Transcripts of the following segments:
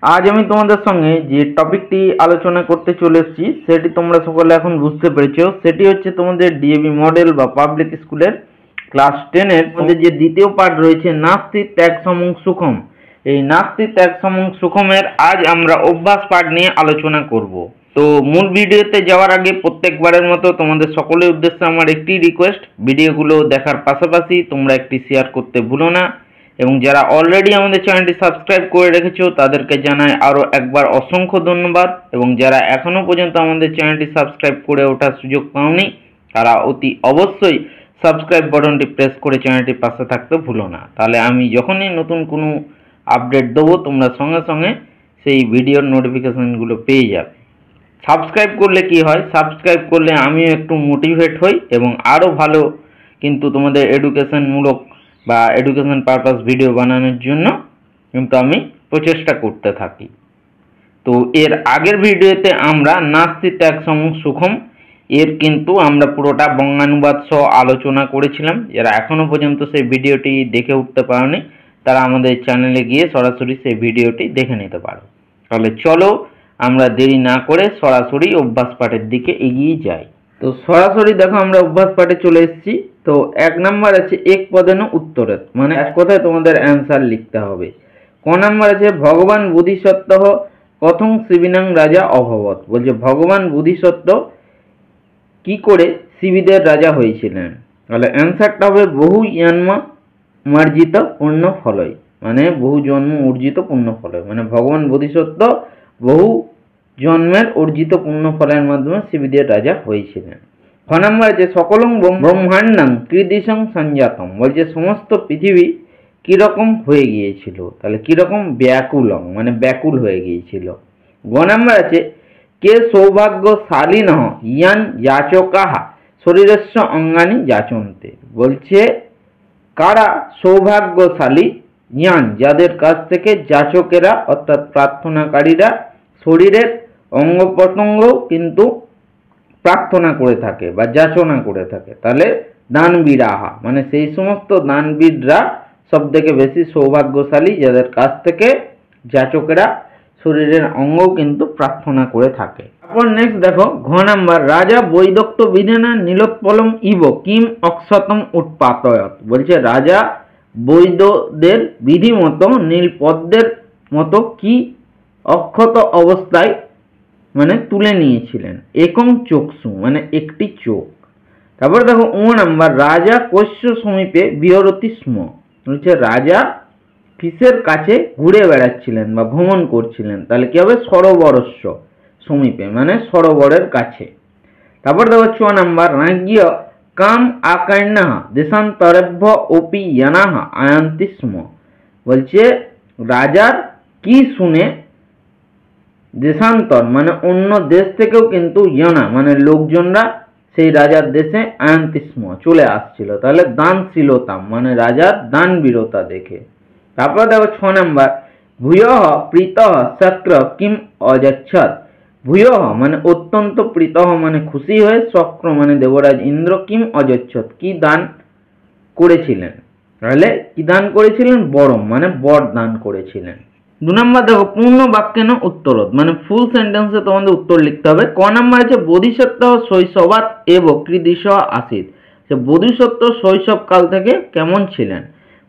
আজ আমি তোমাদের সঙ্গে যে টপিকটি আলোচনা করতে চলে এসেছি সেটি তোমরা সকলে এখন বুঝতে পেরেছো। সেটি হচ্ছে তোমাদের ডিএভি মডেল বা পাবলিক স্কুলের ক্লাস 10-এর মধ্যে যে দ্বিতীয় পার্ট রয়েছে নাস্তি ত্যাগ সমং সুখম। এই নাস্তি ত্যাগ সমং সুখমের আজ আমরা অভ্যাস পাঠ নিয়ে আলোচনা করব। তো মূল ভিডিওতে যাওয়ার আগে প্রত্যেকবারের মতো তোমাদের সকলের উদ্দেশ্যে আমার একটি রিকোয়েস্ট, ভিডিওগুলো দেখার পাশাপাশি তোমরা একটি শেয়ার করতে ভুলো না এবং যারা অলরেডি আমাদের চ্যানেলটি সাবস্ক্রাইব করে রেখেছো তাদেরকে জানাই আরও একবার অসংখ্য ধন্যবাদ, এবং যারা এখনও পর্যন্ত আমাদের চ্যানেলটি সাবস্ক্রাইব করে ওঠার সুযোগ পাওনি তারা অতি অবশ্যই সাবস্ক্রাইব বাটনটি প্রেস করে চ্যানেলটির পাশে থাকতে ভুলো না। তাহলে আমি যখনই নতুন কোনো আপডেট দেবো তোমরা সঙ্গে সঙ্গে সেই ভিডিওর নোটিফিকেশানগুলো পেয়ে যাবে। সাবস্ক্রাইব করলে কি হয়, সাবস্ক্রাইব করলে আমিও একটু মোটিভেট হই এবং আরও ভালো কিন্তু তোমাদের এডুকেশনমূলক বা এডুকেশন পারপাস ভিডিও বানানোর জন্য কিন্তু আমি প্রচেষ্টা করতে থাকি। তো এর আগের ভিডিওতে আমরা নাস্তি ত্যাগ সমং সুখম এর কিন্তু আমরা পুরোটা বঙ্গানুবাদ সহ আলোচনা করেছিলাম। যারা এখনও পর্যন্ত সেই ভিডিওটি দেখে উঠতে পারোনি তারা আমাদের চ্যানেলে গিয়ে সরাসরি সেই ভিডিওটি দেখে নিতে পারো। তাহলে চলো আমরা দেরি না করে সরাসরি অভ্যাস পাঠের দিকে এগিয়ে যাই। তো সরাসরি দেখো আমরা অভ্যাস পাঠে চলে এসেছি। তো 1 নাম্বার আছে এক পদেন উত্তরের, মানে এক কথায় তোমাদের অ্যান্সার লিখতে হবে। ক নাম্বার আছে ভগবান বোধিসত্ত্ব কথং শিবিনাং রাজা অভবত, বলছে ভগবান বোধিসত্ত্ব কি করে শিবিদের রাজা হয়েছিলেন। তাহলে অ্যান্সারটা হবে বহু জন্ম মার্জিত পূর্ণ ফলয়, মানে বহু জন্ম অর্জিত পূর্ণ ফলয়, মানে ভগবান বোধিসত্ত্ব বহু জন্মের অর্জিত পূর্ণ ফলের মাধ্যমে শিবিদের রাজা হয়েছিলেন। খ নম্বর আছে সকলং ব্রহ্মাণ্ডাং কৃদিশং সঞ্জাতম, বলছে সমস্ত পৃথিবী কিরকম হয়ে গিয়েছিল। তাহলে কিরকম, ব্যাকুলং মানে ব্যাকুল হয়ে গিয়েছিল। গ নম্বর আছে কে সৌভাগ্যশালী নহ ইয়ান যাচকাহা শরীরস্য অঙ্গানি যাচন্তে, বলছে কারা সৌভাগ্যশালী ইয়ান যাদের কাছ থেকে যাচকেরা অর্থাৎ প্রার্থনাকারীরা শরীরের অঙ্গ প্রত্যঙ্গ কিন্তু প্রার্থনা করে থাকে বা যাচনা করে থাকে। তাহলে দানবীরাহা মানে সেই সমস্ত দানবীররা সব থেকে বেশি সৌভাগ্যশালী যাদের কাছ থেকে যাচকেরা শরীরের অঙ্গ কিন্তু প্রার্থনা করে থাকে। তারপর নেক্সট দেখো ঘ নাম্বার রাজা বৈদক্ত বিধানা নীলোৎপলম ইব কিম অক্ষতম উৎপাতয়ত, বলছে রাজা বৈদদের বিধি মতো নীলপদ্মের মতো কি অক্ষত অবস্থায় মানে তুলে নিয়েছিলেন। একং চক্ষু মানে একটি চোখ। তারপর দেখো ও নাম্বার রাজা কৈশ্য সমীপে বিহরতি স্ম, বলছে রাজা কিসের কাছে ঘুরে বেড়াচ্ছিলেন বা ভ্রমণ করছিলেন। তাহলে কি হবে, সরোবরস্য সমীপে মানে সরোবরের কাছে। তারপর দেখো ছ নাম্বার রাজ্ঞ কাম আকার্ণাহ দেশান্তরেভ্য অপি ইয়ানাহ আয়ান্তি স্ম, বলছে রাজার কি শুনে দেশান্তর মানে অন্য দেশ থেকেও কিন্তু ইয়ানা মানে লোকজনরা সেই রাজার দেশে আয়ান্তিস্ম চলে আসছিল। তাহলে দানশীলতাম মানে রাজার দানবীরতা দেখে। তারপর দেখো ছ নাম্বার ভূয় প্রীত শক্র কিম অযচ্ছৎ, ভূয় মানে অত্যন্ত প্রীত মানে খুশি হয়ে, শক্র মানে দেবরাজ ইন্দ্র কিম অযচ্ছৎ কি দান করেছিলেন। তাহলে কি দান করেছিলেন, বরম মানে বর দান করেছিলেন। 2 নম্বর দেখো পূর্ণ বাক্যেন উত্তরত মানে ফুল সেন্টেন্সে তোমাদের উত্তর লিখতে হবে। ক নম্বর আছে বোধিসত্ত্ব শৈশবাত এব কৃদিশ আসিত, বোধিসত্ত্ব শৈশবকাল থেকে কেমন ছিলেন।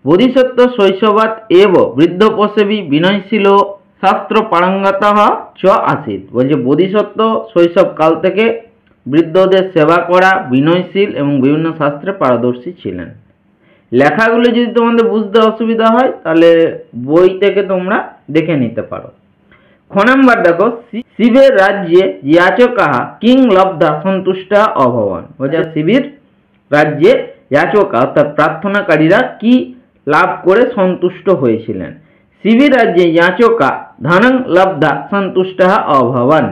বোধিসত্ত্ব শৈশবাত এব বৃদ্ধোপসেবী বিনয়শীল শাস্ত্র পারঙ্গত চ আসিত, বলছে বোধিসত্ত্ব শৈশবকাল থেকে বৃদ্ধদের সেবা করা, বিনয়শীল এবং বিভিন্ন শাস্ত্রে পারদর্শী ছিলেন। লেখাগুলো যদি তোমাদের বুঝতে অসুবিধা হয় তাহলে বই থেকে তোমরা দেখে নিতে পারো। খ নাম্বার দেখো শিবের রাজ্যে যাচকাহা কিং লব্ধা সন্তুষ্টা অভবন, বলছে শিবের রাজ্যে যাচকা অর্থাৎ প্রার্থনাকারীরা কি লাভ করে সন্তুষ্ট হয়েছিলেন। শিবের রাজ্যে যাচকা ধনং লব্ধা সন্তুষ্টা অভবন,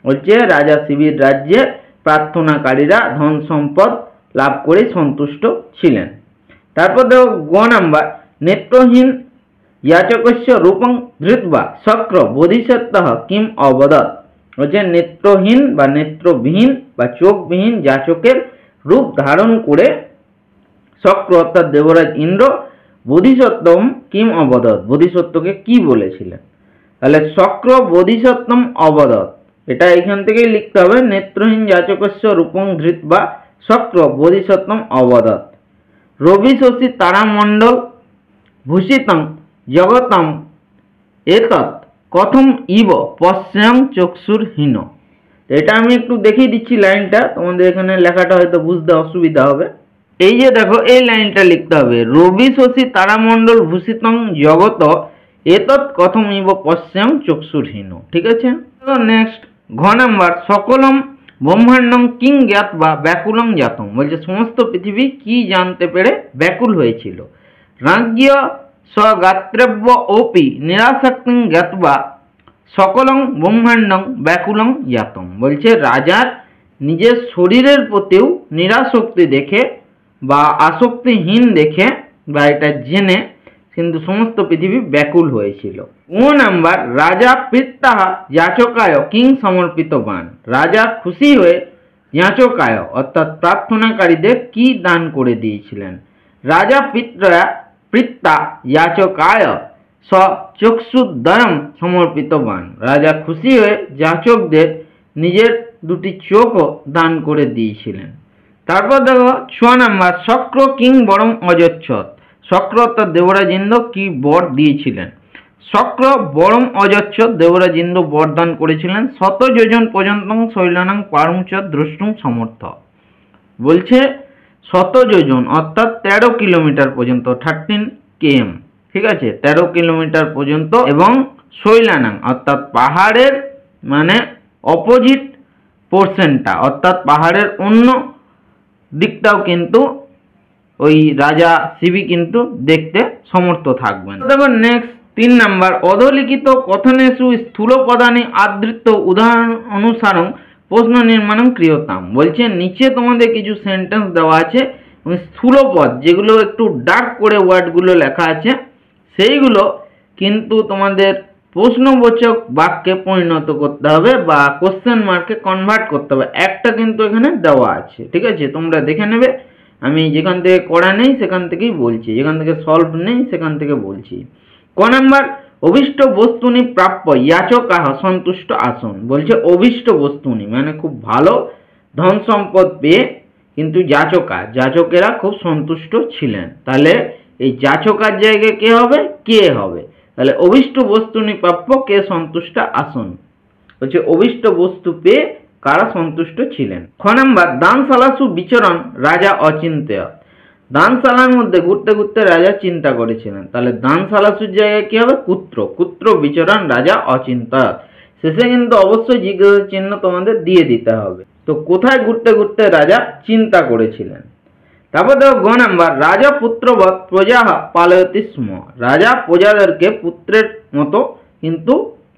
বলছে রাজা শিবের রাজ্যে প্রার্থনাকারীরা ধন সম্পদ লাভ করে সন্তুষ্ট ছিলেন। তারপর দেখো গ নাম্বার নেত্রহীন যাচকস্য রূপং ধৃত্বা শক্র বোধিসত্ত্ব কিম অবদত, বলছে নেত্রহীন বা নেত্রবিহীন বা চোখবিহীন যাচকের রূপ ধারণ করে শক্র অর্থাৎ দেবরাজ ইন্দ্র বোধিসত্ত্বম কিম অবদত বোধিসত্ত্বকে কি বলেছিলেন। তাহলে শক্র বোধিসত্ত্বম অবদৎ, এটা এখান থেকেই লিখতে হবে। নেত্রহীন যাচকস্য রূপং ধৃত বা শক্র বোধিসত্ত্বম অবদৎ। রবি শশী তারামণ্ডল ভূষিতং জগতম এতৎ কথম ইব পশ্যাং চক্ষুরহীন। এটা আমি একটু দেখিয়ে দিচ্ছি লাইনটা, তোমাদের এখানে লেখাটা হয়তো বুঝতে অসুবিধা হবে। এই যে দেখো, এই লাইনটা লিখতে হবে, রবি শশী তারামণ্ডল ভূষিতং জগত এতৎ কথম ইব পশ্যাং চক্ষুরহীন। ঠিক আছে। নেক্সট ঘ নাম্বার, সকলম ব্রহ্মাণ্ডং কিং জ্ঞাত বা ব্যাকুলং জাতম, বলছে সমস্ত পৃথিবী কি জানতে পেরে ব্যাকুল হয়েছিল। রাজ্ঞ স্বগাত্রব্য ওপি নিরাসক্তিং জ্ঞাতবা সকলং ব্রহ্মাণ্ডং ব্যাকুলং জাতম, বলছে রাজার নিজের শরীরের প্রতিও নিরাসক্তি দেখে বা আসক্তিহীন দেখে বা এটা জেনে কিন্তু সমস্ত পৃথিবী ব্যাকুল হয়েছিল। ও নাম্বার, রাজা পিত্তাহা যাচকায় কিং সমর্পিত বান, রাজা খুশি হয়ে যাচকায় অর্থাৎ প্রার্থনাকারীদের কি দান করে দিয়েছিলেন। রাজা পিত্তা যাচকায় স চক্ষুদ্বয়ম সমর্পিত বান, রাজা খুশি হয়ে যাচকদের নিজের দুটি চোখও দান করে দিয়েছিলেন। তারপর দেখো 6 নাম্বার, শক্র কিং বরং অজচ্ছদ, শক্র অর্থাৎ দেবরাজ ইন্দ্র কি বর দিয়েছিলেন। শক্র বরং অজচ্ছদ, দেবরাজ ইন্দ্র বরদান করেছিলেন। 100 যোজন পর্যন্ত শৈলানাং পারুঞ্চ দ্রষ্টুং সমর্থ, বলছে 100 যোজন অর্থাৎ 13 কিলোমিটার পর্যন্ত 13 km, ঠিক আছে, 13 কিলোমিটার পর্যন্ত, এবং শৈলানাং অর্থাৎ পাহাড়ের মানে অপোজিট পোর্শনটা অর্থাৎ পাহাড়ের অন্য দিকটাও কিন্তু ওই রাজা শিবি কিন্তু দেখতে সমর্থ থাকবেন। দেখো নেক্সট 3 নাম্বার, অধলিখিত কথনেষু স্থূল পদানি আদৃত উদাহরণ অনুসারং প্রশ্ন নির্মাণং ক্রিয়তাম, বলছে নিচে তোমাদের কিছু সেন্টেন্স দেওয়া আছে এবং স্থূল পদ যেগুলো একটু ডার্ক করে ওয়ার্ডগুলো লেখা আছে সেইগুলো কিন্তু তোমাদের প্রশ্নবোচক বাক্যে পরিণত করতে হবে বা কোশ্চেন মার্কে কনভার্ট করতে হবে। একটা কিন্তু এখানে দেওয়া আছে, ঠিক আছে, তোমরা দেখে নেবে। আমি যেখান থেকে করা নেই সেখান থেকেই বলছি, যেখান থেকে সলভ নেই সেখান থেকে বলছি। ক নাম্বার, অভিষ্ট বস্তুনি প্রাপ্য ইয়াচকাহ সন্তুষ্ট আসন, বলছে অভিষ্ট বস্তুনি মানে খুব ভালো ধন সম্পদ পেয়ে কিন্তু যাচকেরা খুব সন্তুষ্ট ছিলেন। তাহলে এই যাচকার জায়গায় কে হবে, কে হবে, তাহলে অভিষ্ট বস্তুনি প্রাপ্য কে সন্তুষ্ট আসন, বলছে অভিষ্ট বস্তু পেয়ে কারা সন্তুষ্ট ছিলেন। খ নাম্বার, দানশালাসু বিচরণ রাজা অচিন্ত্য, দানশালার মধ্যে ঘুরতে ঘুরতে রাজা চিন্তা করেছিলেন। তাহলে দানশালাসুর জায়গায় কি হবে, কুত্র বিচরণ রাজা অচিন্ত্য, শেষে কিন্তু অবশ্যই জিজ্ঞাসা চিহ্ন তোমাদের দিয়ে দিতে হবে। তো কোথায় ঘুরতে ঘুরতে রাজা চিন্তা করেছিলেন। তারপর দেখো গ নাম্বার, রাজা পুত্রবৎ প্রজা পালয়তি স্ম, রাজা প্রজাদেরকে পুত্রের মতো কিন্তু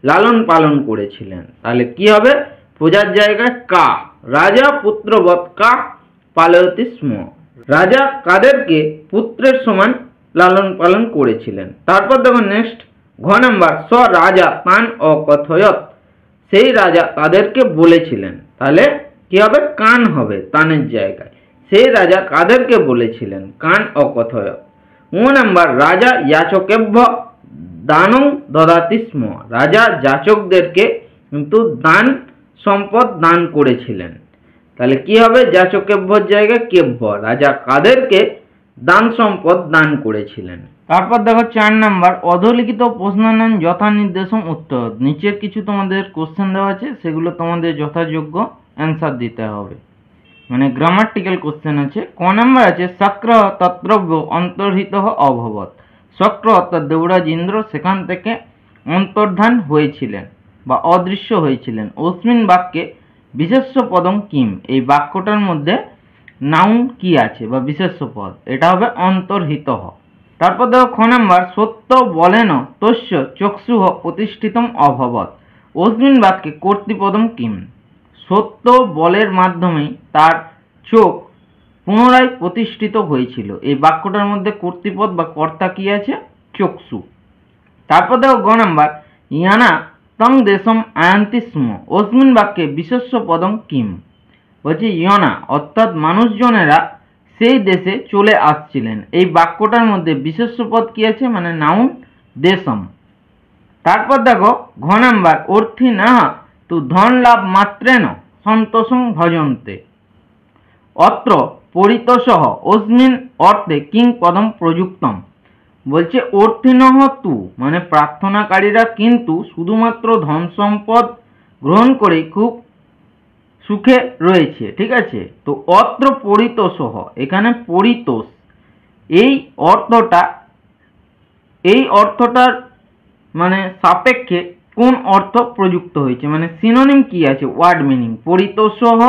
লালন পালন করেছিলেন। তাহলে কি হবে, প্রজার জায়গায় কা, রাজা পুত্রবৎ কা পালয়তি স্ম, রাজা কাদেরকে পুত্রের সমান লালন পালন করেছিলেন। তারপর দেখো নেক্সট ঘ নাম্বার, স রাজা তান অকথয়ত, সেই রাজা তাদেরকে বলেছিলেন। তাহলে কি হবে, কান হবে তানের জায়গায়, সেই রাজা কাদেরকে বলেছিলেন, কান অকথয়ত। ও নাম্বার, রাজা যাচকেভ্য দানং দদাতি স্ম, রাজা যাচকদেরকে কিন্তু দান সম্পদ দান করেছিলেন। তাহলে কি হবে, যাচকেভ্যর জায়গায় কেভ্য, রাজা কাদেরকে দান সম্পদ দান করেছিলেন। তারপর দেখো 4 নাম্বার, অধলিখিত প্রশ্নানাং যথা নির্দেশম উত্তর, নিচের কিছু তোমাদের কোশ্চেন দেওয়া আছে সেগুলো তোমাদের যথাযোগ্য অ্যান্সার দিতে হবে, মানে গ্রামাটিক্যাল কোশ্চেন আছে। ক নাম্বার আছে, শক্র তত্রব্য অন্তর্হিত অভবৎ, শক্র অর্থাৎ দেবরাজ ইন্দ্র সেখান থেকে অন্তর্ধান হয়েছিলেন বা অদৃশ্য হয়েছিলেন। অস্মিন বাক্যে বিশেষ্য পদম কিম, এই বাক্যটার মধ্যে নাউন কি আছে বা বিশেষ্য পদ, এটা হবে অন্তর্হিত। তারপর দেখো খ নাম্বার, সত্য বলেন তস্য চক্ষুঃ প্রতিষ্ঠিতম অভবৎ, অস্মিন বাক্যে কর্তৃপদম কিম, সত্য বলের মাধ্যমেই তার চোখ পুনরায় প্রতিষ্ঠিত হয়েছিল। এই বাক্যটার মধ্যে কর্তৃপদ বা কর্তা কি আছে, চক্ষু। তারপর দেখো গ নাম্বার, ইয়ানা তং দেশম আয়ান্তি স্ম, অস্মিন বাক্যে বিশেষ্য পদম কিম, বলছে ইয়না অর্থাৎ মানুষজনেরা সেই দেশে চলে আসছিলেন। এই বাক্যটার মধ্যে বিশেষ্য পদ কি আছে, মানে নাউন দেশম। তারপর দেখো ঘ নাম্বার অর্থী না তু ধন লাভ মাত্রেন সন্তোষং ভজন্তে অত্র পরিতোষঃ অস্মিন অর্থে কিং পদম প্রযুক্তম। বলছে অর্থিনঃ তু মানে প্রার্থনাকারীরা কিন্তু শুধুমাত্র ধন সম্পদ গ্রহণ করে খুব সুখে রয়েছে, ঠিক আছে। তো অত্র পরিতোষঃ এখানে পরিতোষ এই অর্থটার মানে সাপেক্ষে কোন অর্থ প্রযুক্ত হয়েছে, মানে সিনোনিম কি আছে, ওয়ার্ড মিনিং। পরিতোষঃ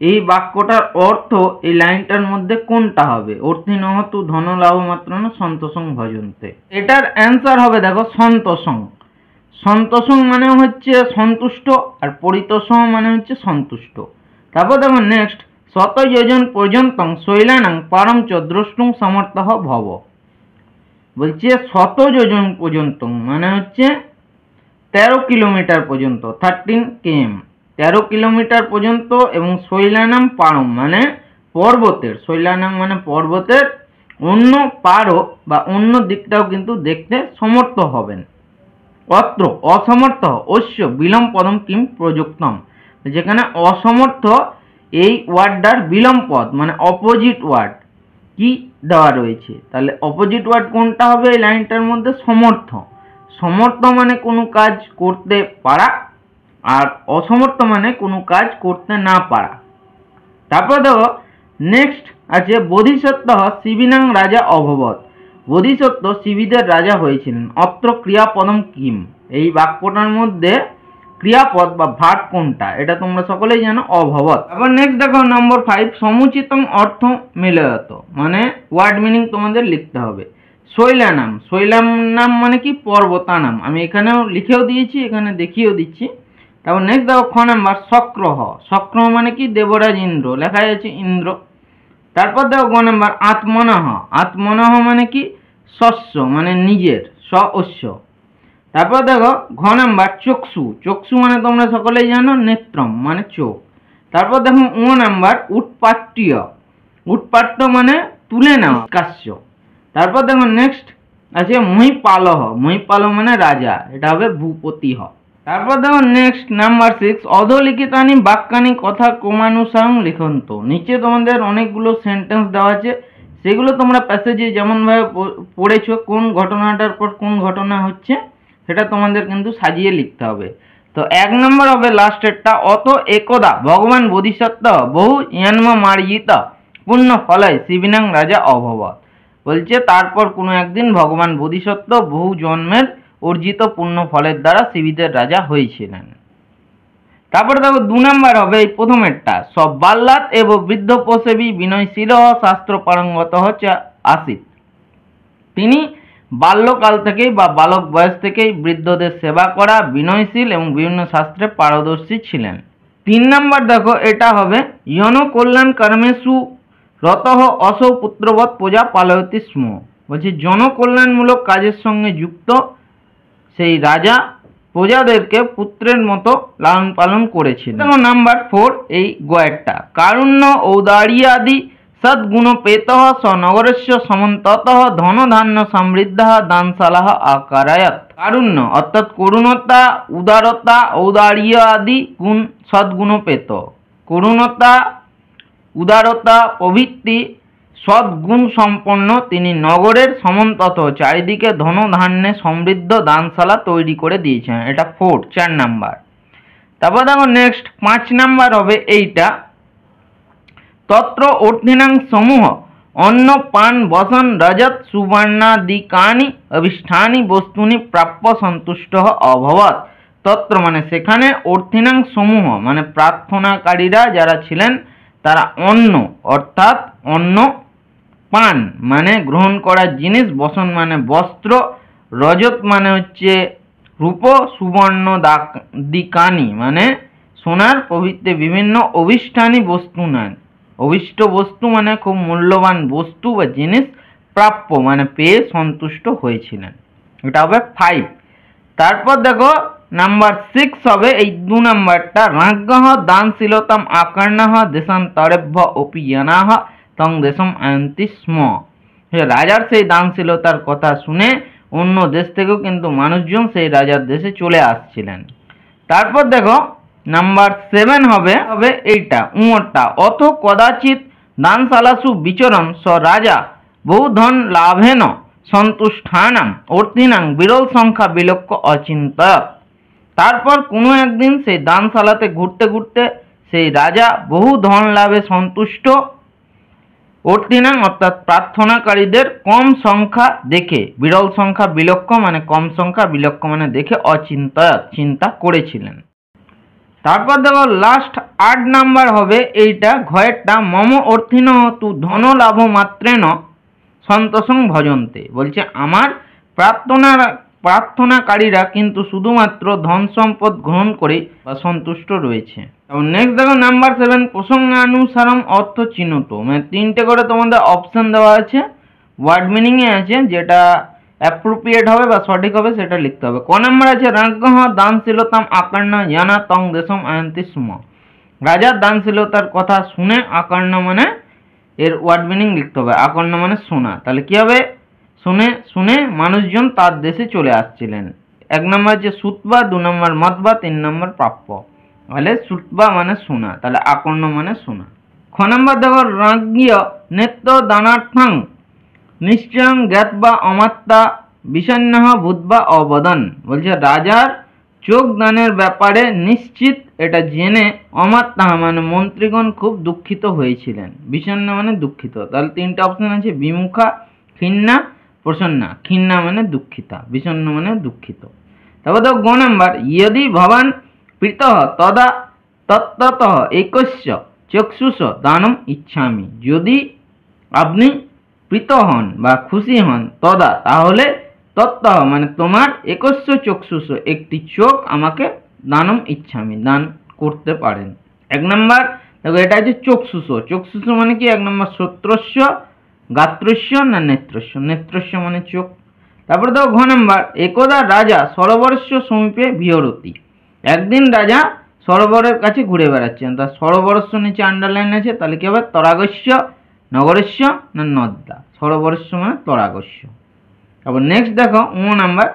এই বাক্যটার অর্থ এই লাইনটার মধ্যে কোনটা হবে? অর্থিনঃ তু ধন লাভ মাত্রেন সন্তোষং ভজন্তে। এটার অ্যান্সার হবে দেখো সন্তোষং। সন্তোষং মানে হচ্ছে সন্তুষ্ট, আর পরিতোষং মানে হচ্ছে সন্তুষ্ট। তারপর দেখো নেক্সট, শত যোজন পর্যন্তং শৈলানাং পারম চ দ্রষ্টুং সমর্থঃ ভব। বলছে 100 যোজন পর্যন্ত মানে হচ্ছে 13 কিলোমিটার পর্যন্ত, 13 km, 13 কিলোমিটার পর্যন্ত, এবং শৈলানাম পারম মানে পর্বতের, শৈলানাম মানে পর্বতের অন্য পারও বা অন্য দিকটাও কিন্তু দেখতে সমর্থ হবেন। অত্র অসমর্থ অস্য বিলম্ব পদম কিম প্রযুক্তম। যেখানে অসমর্থ এই ওয়ার্ডটার বিলম্ব পদ মানে অপোজিট ওয়ার্ড কি দেওয়া রয়েছে, তাহলে অপোজিট ওয়ার্ড কোনটা হবে এই লাইনটার মধ্যে? সমর্থ। সমর্থ মানে কোনো কাজ করতে পারা, আর অসমর্থ মানে কোনো কাজ করতে না পারা। তারপর দেখো নেক্সট আছে বোধিসত্ত্ব শিবিনাং রাজা অভবৎ। বোধিসত্ত্ব শিবিদের রাজা হয়েছিলেন। অত্র ক্রিয়াপদম কিম। এই বাক্যটার মধ্যে ক্রিয়াপদ বা ভার্ব কোনটা? এটা তোমরা সকলেই জানো, অভবৎ। আবার নেক্সট দেখো নম্বর 5, সমুচিতং অর্থ মিলয়ত মানে ওয়ার্ড মিনিং তোমাদের লিখতে হবে। শৈলানাম, শৈলানাম মানে কি? পর্বতানাম। আমি এখানেও লিখেও দিয়েছি, এখানে দেখিয়েও দিচ্ছি। তারপর নেক্সট দেখো খ নাম্বার শক্রহ। শক্রহ মানে কি? দেবরাজ ইন্দ্র, লেখা আছে ইন্দ্র। তারপর দেখো গ নাম্বার আত্মনহ। আত্মনহ মানে কি? শস্য মানে নিজের, স্ব-অস্য। তারপর দেখো ঘ নাম্বার চক্ষু। চক্ষু মানে তোমরা সকলেই জানো নেত্রম মানে চোখ। তারপর দেখো ও নাম্বার উৎপাট্য। উৎপাট্য মানে তুলে নেওয়া, কাশ্য। তারপর দেখো নেক্সট আছে মহিপালহ। মহিপালহ মানে রাজা, এটা হবে ভূপতি হ। তারপর দেখো নেক্সট নাম্বার 6, অধোলিখিতানি বাক্যানি কথা ক্রমানুসারং লিখন্ত। নিচে তোমাদের অনেকগুলো সেন্টেন্স দেওয়া আছে, সেগুলো তোমরা প্যাসেজে যেমনভাবে পড়েছো, কোন ঘটনাটার পর কোন ঘটনা হচ্ছে সেটা তোমাদের কিন্তু সাজিয়ে লিখতে হবে। তো 1 নম্বর হবে লাস্টেরটা, অত একদা ভগবান বোধিসত্ত্ব বহু ইয়ান্ম মার্জিত পুণ্য ফলায় শিবিনাং রাজা অভবৎ। বলছে তারপর কোনো একদিন ভগবান বোধিসত্ত্ব বহু জন্মের অর্জিত পুণ্য ফলের দ্বারা শিবিদের রাজা হয়েছিলেন। তারপরে দেখো 2 নম্বর হবে এই প্রথমেরটা, সব বাল্যাত এবং বৃদ্ধ প্রসেবী বিনয়শীল শাস্ত্র পারঙ্গত হচ্ছে আসিত। তিনি বাল্যকাল থেকেই বা বালক বয়স থেকেই বৃদ্ধদের সেবা করা, বিনয়শীল এবং বিভিন্ন শাস্ত্রে পারদর্শী ছিলেন। 3 নম্বর দেখো এটা হবে ইয়ন কল্যাণ কর্মেষু রতঃ অসৌ পুত্রবৎ প্রজা পালয়তি স্ম। বলছে জনকল্যাণমূলক কাজের সঙ্গে যুক্ত সেই রাজা প্রজাদেরকে পুত্রের মতো লালন পালন করেছিলেন। দেখো নাম্বার 4 এই গয়েরটা, কারুণ্য ঔদার্যাদি সদ্গুণোপেতঃ স নগরস্য সমন্ততঃ ধনধান্য সমৃদ্ধ দানশালাহ আকারায়ত। কারুণ্য অর্থাৎ করুণতা, উদারতা, ঔদার্য আদি গুণ সদ্গুণোপেত। করুণতা, উদারতা প্রভৃতি সদ্গুণ সম্পন্ন তিনি নগরের সমন্তত চারিদিকে ধনধান্যে সমৃদ্ধ দানশালা তৈরি করে দিয়েছেন। এটা 4 নাম্বার। তারপর দেখো নেক্সট 5 নাম্বার হবে এইটা, তত্র অর্থিনাং সমূহ অন্ন পান বসন রজত সুবর্ণাদিকানি অভিষ্ঠানি বস্তুনি প্রাপ্য সন্তুষ্ট অভবৎ। তত্র মানে সেখানে, অর্থিনাং সমূহ মানে প্রার্থনাকারীরা যারা ছিলেন তারা অন্ন অর্থাৎ অন্ন, পান মানে গ্রহণ করার জিনিস, বসন মানে বস্ত্র, রজত মানে হচ্ছে রূপ, সুবর্ণ দিকানি মানে সোনার প্রভৃতি বিভিন্ন অভিষ্ঠানী বস্তু নেন। অভিষ্ট বস্তু মানে খুব মূল্যবান বস্তু বা জিনিস, প্রাপ্য মানে পেয়ে সন্তুষ্ট হয়েছিলেন। এটা হবে 5। তারপর দেখো নাম্বার 6 হবে এই 2 নাম্বারটা, রাজ্ঞঃ দানশীলতাম আকর্ণঃ দেশান্তরেভ্য অপিয়ানাঃ তং দেশম আয়ন্তি স্ম। রাজার সেই দানশীলতার কথা শুনে অন্য দেশ থেকেও কিন্তু মানুষজন সেই রাজার দেশে চলে আসছিলেন। তারপর দেখো নাম্বার 7 হবে এইটা উঁটা অথ কদাচিৎ দানশালাসু বিচরণ স রাজা বহু ধন লাভেন সন্তুষ্টানাং অর্থিনাং বিরল সংখ্যা বিলক্ষ্য অচিন্তয়ৎ। তারপর কোনো একদিন সেই দানশালাতে ঘুরতে ঘুরতে সেই রাজা বহু ধন লাভে সন্তুষ্ট অর্থিনাং অর্থাৎ প্রার্থনাকারীদের কম সংখ্যা দেখে, বিরল সংখ্যা বিলক্ষ্য মানে কম সংখ্যা, বিলক্ষ্য মানে দেখে, অচিন্তয়ৎ চিন্তা করেছিলেন। তারপর দেখো লাস্ট 8 নাম্বার হবে এইটা ঘয়েরটা মম অর্থিন তু ধন লাভ মাত্রেন সন্তোষং ভজন্তে। বলছে আমার প্রার্থনাকারীরা কিন্তু শুধুমাত্র ধন সম্পদ গ্রহণ করে বা সন্তুষ্ট রয়েছে। এবং নেক্সট দেখো নাম্বার 7 প্রসঙ্গানুসারম অর্থ চিহ্নিত, মানে 3টে করে তোমাদের অপশন দেওয়া আছে, ওয়ার্ড মিনিং এ আছে, যেটা অ্যাপ্রোপ্রিয়েট হবে বা সঠিক হবে সেটা লিখতে হবে। ক নাম্বার আছে রাজ্ঞঃ দানশীলতাম আকর্ণ্য জানা তং দেশম আয়ন্তি সুম। রাজার দানশীলতার কথা শুনে, আকর্ণ্য মানে এর ওয়ার্ড মিনিং লিখতে হবে, আকর্ণ্য মানে শোনা, তাহলে কি হবে শুনে মানুষজন তার দেশে চলে আসছিলেন। 1 নম্বর যে শ্রুত্বা, 2 নম্বর মতবা, 3 নম্বর প্রাপ্য। তাহলে শ্রুত্বা মানে শোনা, তাহলে আকর্ণ্য মানে শোনা। খ নম্বর দেখো রাজ্ঞ নেত্র দানার্থং নিশ্চয়ং জ্ঞাতবা অমাত্তা বিষণ্ণ ভূতবা অবদন। বলছে রাজার চোখ দানের ব্যাপারে নিশ্চিত এটা জেনে অমাত্তা মানে মন্ত্রীগণ খুব দুঃখিত হয়েছিলেন। বিষণ্ণ মানে দুঃখিত, তাহলে 3টে অপশন আছে বিমুখা, খিন্না, প্রসন্না। খিন্না মানে দুঃখিতা, বিষণ্ণ মানে দুঃখিত। তারপর দেখো গ নাম্বার यदि भवान् প্রীতঃ তদা তত্ত্বতঃ একস্য চক্ষুষ দানম ইচ্ছামি। যদি আপনি প্রীত হন বা খুশি হন, তদা তাহলে, তত্ত্ব মানে তোমার, একস্য চক্ষুষ একটি চোখ আমাকে দানম ইচ্ছামি দান করতে পারেন। 1 নম্বর দেখো এটা আছে চক্ষুষ। চক্ষুষ মানে কি 1 নম্বর শ্রোত্রস্য, গাত্রস্য না নেত্রস্য। নেত্রস্য মানে চোখ। তারপরে দেখো ঘ নম্বর একদা রাজা সরোবরস্য সমীপে বিহরতি। একদিন রাজা সরোবরের কাছে ঘুরে বেড়াচ্ছেন, তার সরোবরস্য নিচে আন্ডারলাইন আছে, তাহলে কি হবে তরাগস্য নগরস্য না নদ্দা। সরোবরস্য মানে তরাগস্য। তারপর নেক্সট দেখো ও নাম্বার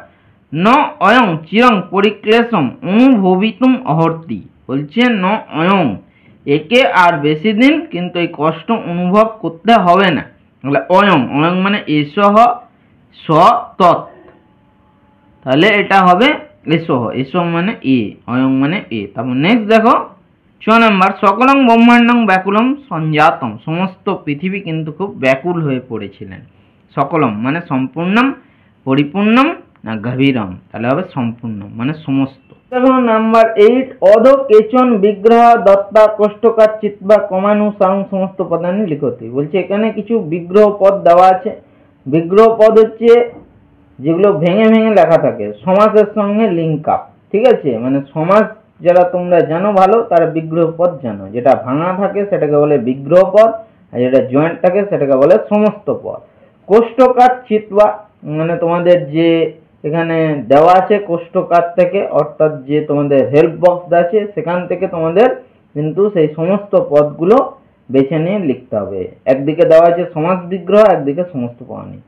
ন অয়ং চিরং পরিক্লেশম অনুভবিতুম অহর্তি। বলছে ন অয়ং একে আর বেশি দিন কিন্তু এই কষ্ট অনুভব করতে হবে না। তাহলে অয়ং, অয়ং মানে এসহ স তৎ, তাহলে এটা হবে এসহ, এসহ মানে এ, অয়ং মানে এ। তারপর নেক্সট দেখো 6 নাম্বার সকলং ব্রহ্মাণ্ডং ব্যাকুলম সঞ্জাতম। সমস্ত পৃথিবী কিন্তু খুব ব্যাকুল হয়ে পড়েছিলেন। সকলম মানে সম্পূর্ণম, পরিপূর্ণম না গভীরম, তাহলে হবে সম্পূর্ণম মানে সমস্ত। দেখো নাম্বার 8 অধ কেচন বিগ্রহ দত্তা কোষ্ঠকার চিত্বা কমানুসারং সমস্ত পদানি লিখতি। বলছে এখানে কিছু বিগ্রহ পদ দেওয়া আছে। বিগ্রহ পদ হচ্ছে যেগুলো ভেঙে ভেঙে লেখা থাকে, সমাসের সঙ্গে লিঙ্ক আপ, ঠিক আছে, মানে সমাস যারা তোমরা জানো ভালো তারা বিগ্রহ পদ জানো। যেটা ভাঙা থাকে সেটাকে বলে বিগ্রহ পদ, আর যেটা জয়েন্ট থাকে সেটাকে বলে সমস্ত পদ। কোষ্ঠকার চিত্বা মানে তোমাদের যে এখানে দেওয়া আছে কোষ্ঠকার থেকে, অর্থাৎ যে তোমাদের হেল্প বক্স আছে সেখান থেকে তোমাদের কিন্তু সেই সমস্ত পদগুলো বেছে নিয়ে লিখতে হবে। একদিকে দেওয়া আছে সমাস বিগ্রহ, একদিকে সমস্ত প্রাণী।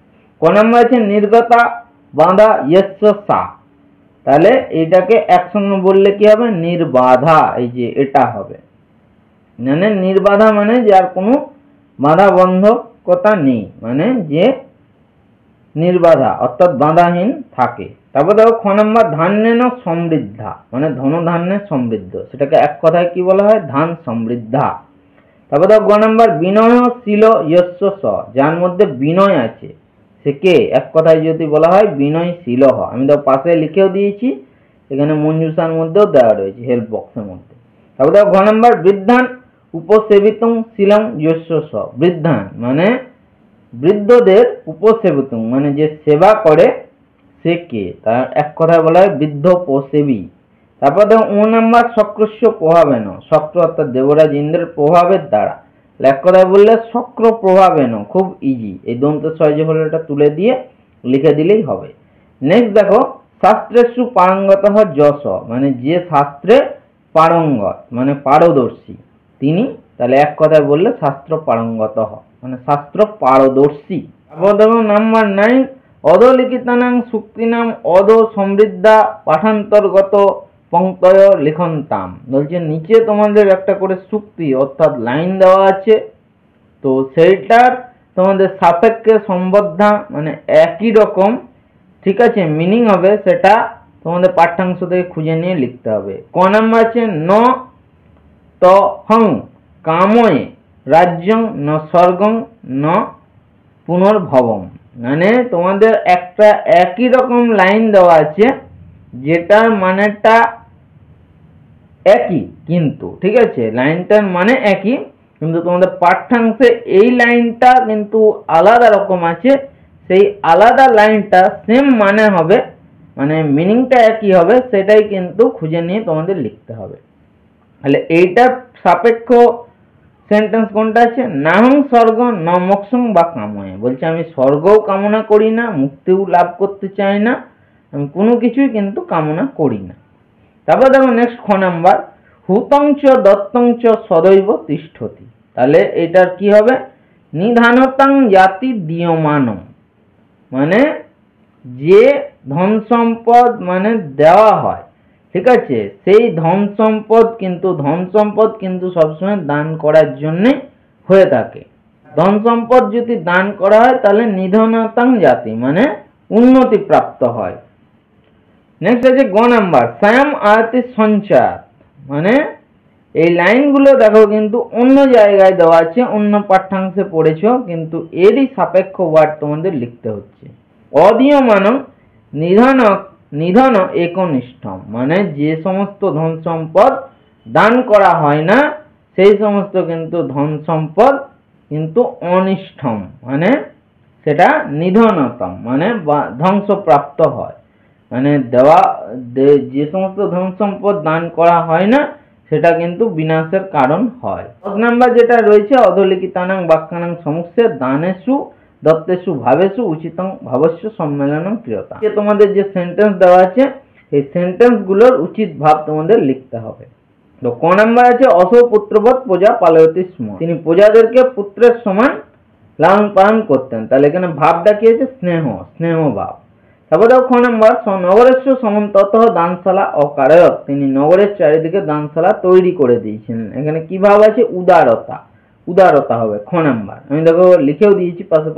ক নম্বর আছে নির্গতা বাঁধা ইয়স্য সা। তাহলে এটাকে একসঙ্গে বললে কি হবে নির্বাধা, এই যে এটা হবে, মানে নির্বাধা মানে যার কোনো বাধা বন্ধকতা নেই, মানে যে নির্বাধা অর্থাৎ বাধাহীন থাকে। তারপর দেখো খ নম্বর ধান্যেন সমৃদ্ধা মানে ধন ধান্যে সমৃদ্ধ, সেটাকে এক কথায় কি বলা হয় ধান সমৃদ্ধা। তারপর দেখো গ নম্বর বিনয়শীল ইয়স্য স, যার মধ্যে বিনয় আছে সে কে, এক কথায় যদি বলা হয় বিনয়শীল। আমি তো পাশে লিখেও দিয়েছি, এখানে মঞ্জুষার মধ্যেও দেওয়া রয়েছে হেল্প বক্সের মধ্যে। তারপর দেখো ঘ নম্বর বৃদ্ধান উপসেবিতং শীলং ইয়স্য স। বৃদ্ধান মানে বৃদ্ধদের উপসেবিতং মানে যে সেবা করে সে কে, তার এক কথায় বলা হয় বৃদ্ধ উপসেবী। তারপর দেখো ও নাম্বার শক্রস্য প্রভাবেন। শক্র অর্থাৎ দেবরাজ ইন্দ্রের প্রভাবের দ্বারা, এক কথায় বললে শক্র প্রভাবেন, খুব ইজি। এই দন্ত ছয় যে হলো এটা তুলে দিয়ে লিখে দিলেই হবে। নেক্সট দেখো শাস্ত্রেষু পারঙ্গত যশ মানে যে শাস্ত্রে পারঙ্গত মানে পারদর্শী তিনি, তাহলে এক কথায় বললে শাস্ত্র পারঙ্গত মানে শাস্ত্র পারদর্শী। তারপর দেখো নাম্বার 9 অধলিখিতানাং সুক্তিনাম অধ সমৃদ্ধা পাঠান্তর্গত পঙ্ক্তয় লিখন্তাম। বলছে নিচে তোমাদের একটা করে সুক্তি অর্থাৎ লাইন দেওয়া আছে, তো সেইটার তোমাদের সাপেক্ষে সম্বদ্ধা মানে একই রকম, ঠিক আছে, মিনিং হবে, সেটা তোমাদের পাঠ্যাংশ থেকে খুঁজে নিয়ে লিখতে হবে। ক নাম্বার আছে ন তহং কাময়ে রাজ্যং ন স্বর্গং ন পুনর্ভবম। মানে তোমাদের একটা একই রকম লাইন দেওয়া আছে, যেটার মানেটা একই, কিন্তু ঠিক আছে লাইনটার মানে একই, কিন্তু তোমাদের পাঠ্যাংশে এই লাইনটা কিন্তু আলাদা রকম আছে। সেই আলাদা লাইনটা সেম মানে হবে, মানে মিনিংটা একই হবে, সেটাই কিন্তু খুঁজে নিয়ে তোমাদের লিখতে হবে। তাহলে এইটার সাপেক্ষ সেন্টেন্স কোনটা আছে? নাহং স্বর্গ ন মোক্ষং বা কাময়ে। বলছে আমি স্বর্গও কামনা করি না, মুক্তিও লাভ করতে চাই না, আমি কোনো কিছুই কিন্তু কামনা করি না। তারপর দেখো নেক্সট খ নাম্বার, হুতঞ্চ দত্তঞ্চ সদৈব তিষ্ঠতি। তাহলে এটার কি হবে? নিধানতাং জাতি দীয়মানম, মানে যে ধন সম্পদ মানে দেওয়া হয়, ঠিক আছে, সেই ধন সম্পদ কিন্তু সবসময় দান করার জন্য হয়ে থাকে। ধন সম্পদ যদি দান করা হয় তাহলে নিধনতাং জাতি মানে উন্নতি প্রাপ্ত হয়। নেক্সট আছে গ নাম্বার, স্বয়ং আয়তি সঞ্চার, মানে এই লাইনগুলো দেখো কিন্তু অন্য জায়গায় দেওয়া আছে, অন্য পাঠ্যাংশে পড়েছ, কিন্তু এরই সাপেক্ষ ওয়ার্ড তোমাদের লিখতে হচ্ছে। অদীয়মান নিধন একনিষ্ঠম, মানে যে সমস্ত ধন সম্পদ দান করা হয় না সেই সমস্ত কিন্তু ধন সম্পদ কিন্তু অনিষ্ঠম, মানে সেটা নিধনতম মানে ধ্বংসপ্রাপ্ত হয়। মানে যে সমস্ত ধন সম্পদ দান করা হয় না সেটা কিন্তু বিনাশের কারণ হয়। 10 নাম্বার যেটা রয়েছে, অধলিখিতানাং বাক্যানাং সমুচ্চে দানেষু দত্তেষু ভাবেষু উচিতং ভাবস্য সম্মেলনং ক্রিয়তা। তোমাদের যে সেন্টেন্স দেওয়া আছে এই সেন্টেন্স গুলোর উচিত ভাব তোমাদের লিখতে হবে। তো ক নাম্বার আছে, অসৌ পুত্রবৎ প্রজা পালয়তি স্ম, তিনি প্রজাদেরকে পুত্রের সমান লালন পালন করতেন। তাহলে এখানে ভাবটা কি আছে? স্নেহ ভাব। তারপর দেখো খ নাম্বার, নগরেশ্বর সমন্তত দানশালা অকারয়ত, তিনি নগরের চারিদিকে দানশালা তৈরি করে দিয়েছিলেন। এখানে কি ভাব আছে? উদারতা হবে খ নাম্বার, আমি দেখো লিখেও দিয়েছি পাশে।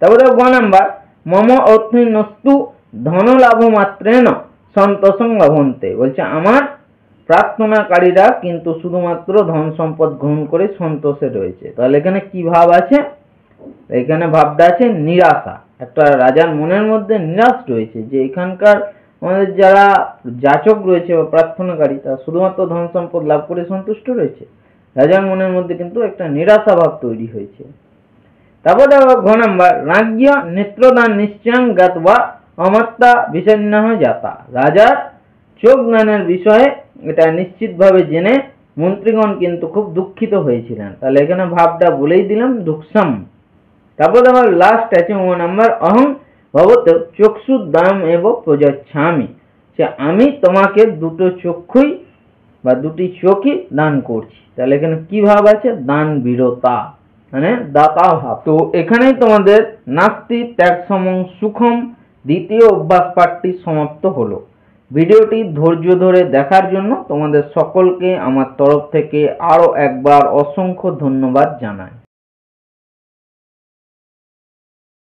তারপর দেখো গ নাম্বার, মম অর্থনস্তু ধন লাভ মাত্রেন সন্তোষং লভন্তে। বলছে আমার প্রার্থনাকারীরা কিন্তু শুধুমাত্র ধন সম্পদ গ্রহণ করে সন্তোষে রয়েছে। তাহলে এখানে কি ভাব আছে? এখানে ভাবটা আছে নিরাশা। একটা রাজার মনের মধ্যে নিরাশ রয়েছে যে এখানকার আমাদের যারা যাচক রয়েছে বা প্রার্থনাকারী তারা শুধুমাত্র ধন সম্পদ লাভ করে সন্তুষ্ট রয়েছে। রাজার মনের মধ্যে কিন্তু একটা নিরাশা ভাব তৈরি হয়েছে। তারপর দেখো ঘ নাম্বার, রাজ্য নেত্রদান নিশ্চয়ং জ্ঞাতবা অমাত্যা বিষণ্ণঃ জাতা। রাজার চোখ দানের বিষয়ে এটা নিশ্চিতভাবে জেনে মন্ত্রীগণ কিন্তু খুব দুঃখিত হয়েছিলেন। তাহলে এখানে ভাবটা বলেই দিলাম, দুঃখম। তারপর দেখো লাস্ট আছে ও নাম্বার, অহং ভবত চক্ষুদ্দাম এব প্রযচ্ছামি, যে আমি তোমাকে দুটো চক্ষুই বা দুটি চোখই দান করছি। তাহলে এখানে কি ভাব আছে? দান বীরতা মানে দাতা ভাব। তো এখানেই তোমাদের নাস্তি ত্যাগ সমং সুখম দ্বিতীয় অভ্যাস পাঠটি সমাপ্ত হলো। ভিডিওটি ধৈর্য ধরে দেখার জন্য তোমাদের সকলকে আমার তরফ থেকে আরো একবার অসংখ্য ধন্যবাদ জানাই।